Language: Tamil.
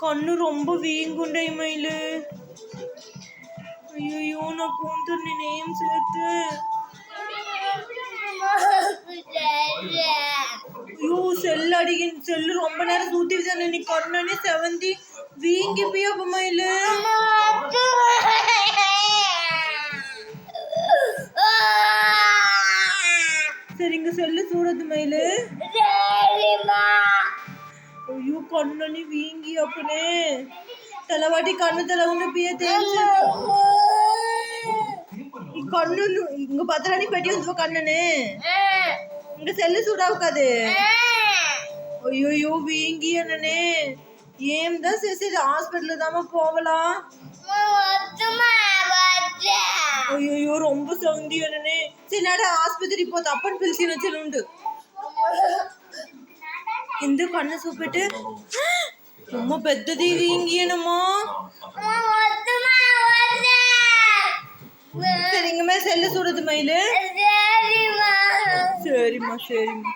కన్ను ரொம்ப వీంగుండే మైలు. అయ్యో నా కూతురు నేనేం చేస్తే. ஐயோ செல் அடிக்கின் செல்லு ரொம்ப நேரம் சூத்திட்டு தானே நீ கண்ணனே செவந்தி வீங்கி போய் அப்ப மயிலு. சரிங்க செல்லு சூடது மயிலு. ஐயோ கண்ணனி வீங்கி அப்பனே தலைவாட்டி கண்ணு தலை உண்டு பிய தேய்ச்சு கண்ணு இங்க பத்திராணி பெட்டி வந்து கண்ணனு இங்க செல்லு சூடாவுக்காது. ஐயோ வீங்கி அண்ணனே ஏன் தான் சரி ஹாஸ்பிட்டல் தாம போகலாம். ஐயோ ரொம்ப சவுந்தி அண்ணனே சரி நாட ஆஸ்பத்திரி போ தப்பன்னு పిలిచిన చెల్లుండు ఎందుకు కన్ను చూపెట్టు ரொம்ப పెద్దది వీంగియనమ్మా. சரிங்க மேல செல்லு சூடுது மயிலு. சரிம்மா சரிம்மா.